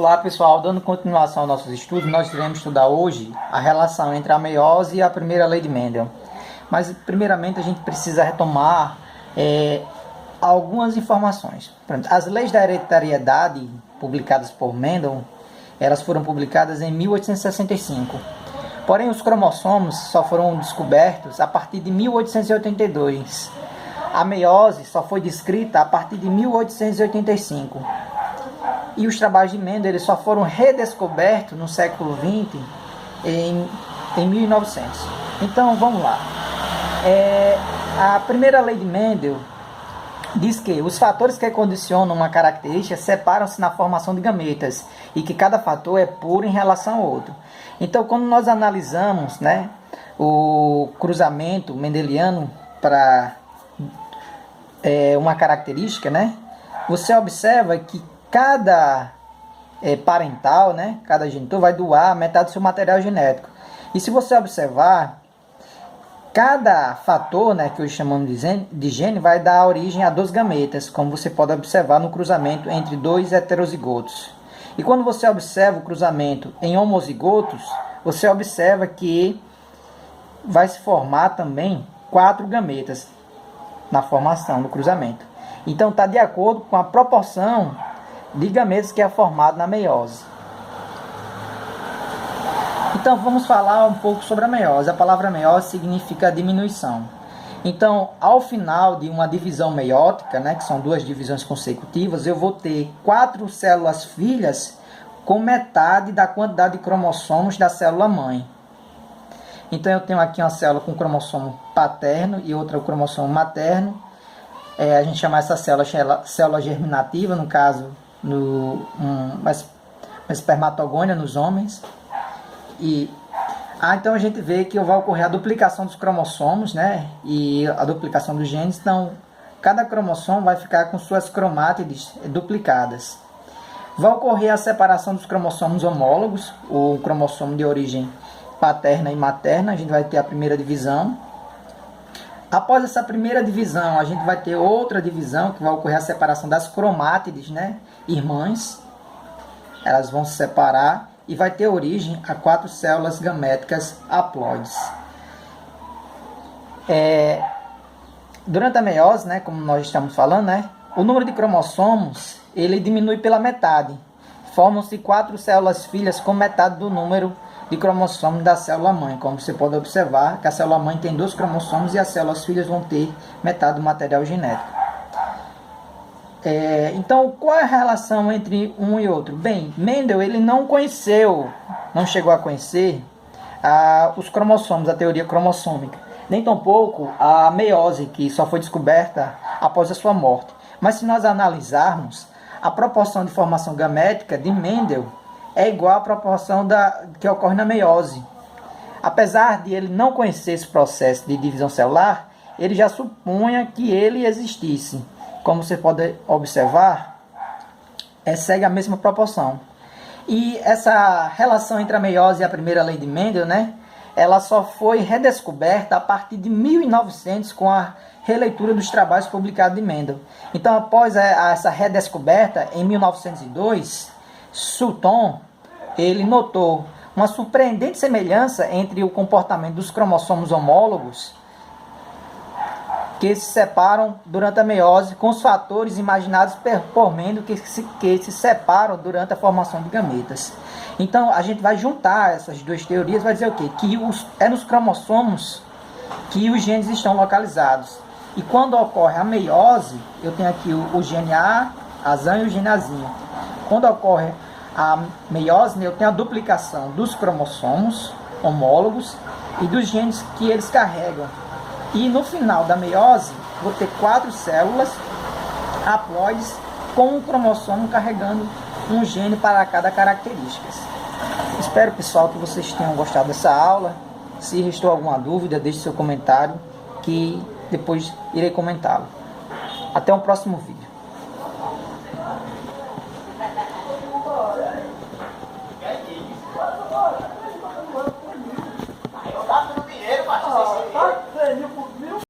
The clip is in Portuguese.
Olá pessoal, dando continuação aos nossos estudos, nós iremos estudar hoje a relação entre a meiose e a primeira lei de Mendel. Mas primeiramente a gente precisa retomar algumas informações. As leis da hereditariedade publicadas por Mendel, elas foram publicadas em 1865. Porém, os cromossomos só foram descobertos a partir de 1882. A meiose só foi descrita a partir de 1885. E os trabalhos de Mendel eles só foram redescobertos no século XX, em 1900. Então, vamos lá. A primeira lei de Mendel diz que os fatores que condicionam uma característica separam-se na formação de gametas e que cada fator é puro em relação ao outro. Então, quando nós analisamos, o cruzamento mendeliano para uma característica, você observa que cada parental, cada genitor vai doar metade do seu material genético. E se você observar, cada fator, que hoje chamamos de gene, vai dar origem a 2 gametas, como você pode observar no cruzamento entre 2 heterozigotos. E quando você observa o cruzamento em homozigotos, você observa que vai se formar também 4 gametas na formação do cruzamento. Então está de acordo com a proporção de gametas que é formado na meiose. Então vamos falar um pouco sobre a meiose. A palavra meiose significa diminuição. Então, ao final de uma divisão meiótica, que são 2 divisões consecutivas, eu vou ter 4 células filhas com metade da quantidade de cromossomos da célula mãe. Então eu tenho aqui uma célula com cromossomo paterno e outra com cromossomo materno. A gente chama essa célula germinativa, no caso, uma espermatogônia nos homens. Então a gente vê que vai ocorrer a duplicação dos cromossomos, e a duplicação dos genes. Então, cada cromossomo vai ficar com suas cromátides duplicadas. Vai ocorrer a separação dos cromossomos homólogos, o cromossomo de origem paterna e materna. A gente vai ter a primeira divisão. Após essa primeira divisão, a gente vai ter outra divisão, que vai ocorrer a separação das cromátides, irmãs. Elas vão se separar e vai ter origem a 4 células gaméticas haploides. Durante a meiose, como nós estamos falando, o número de cromossomos ele diminui pela metade. Formam-se 4 células filhas com metade do número de cromossomos da célula mãe. Como você pode observar, que a célula mãe tem 2 cromossomos e as células filhas vão ter metade do material genético. Então, qual é a relação entre um e outro? Bem, Mendel ele não chegou a conhecer os cromossomos, a teoria cromossômica, nem tampouco a meiose, que só foi descoberta após a sua morte. Mas se nós analisarmos, a proporção de formação gamética de Mendel é igual à proporção que ocorre na meiose. Apesar de ele não conhecer esse processo de divisão celular, ele já supunha que ele existisse. Como você pode observar, segue a mesma proporção. E essa relação entre a meiose e a primeira lei de Mendel, ela só foi redescoberta a partir de 1900 com a releitura dos trabalhos publicados de Mendel. Então, após essa redescoberta, em 1902, Sutton ele notou uma surpreendente semelhança entre o comportamento dos cromossomos homólogos que se separam durante a meiose com os fatores imaginados por Mendel que se separam durante a formação de gametas. Então, a gente vai juntar essas 2 teorias, vai dizer o quê? Que é nos cromossomos que os genes estão localizados. E quando ocorre a meiose, eu tenho aqui o gene A, azão e o gene azinho. Quando ocorre a meiose, eu tenho a duplicação dos cromossomos homólogos e dos genes que eles carregam. E no final da meiose, vou ter 4 células haploides com um cromossomo carregando um gene para cada característica. Espero, pessoal, que vocês tenham gostado dessa aula. Se restou alguma dúvida, deixe seu comentário que depois irei comentá-lo. Até o próximo vídeo.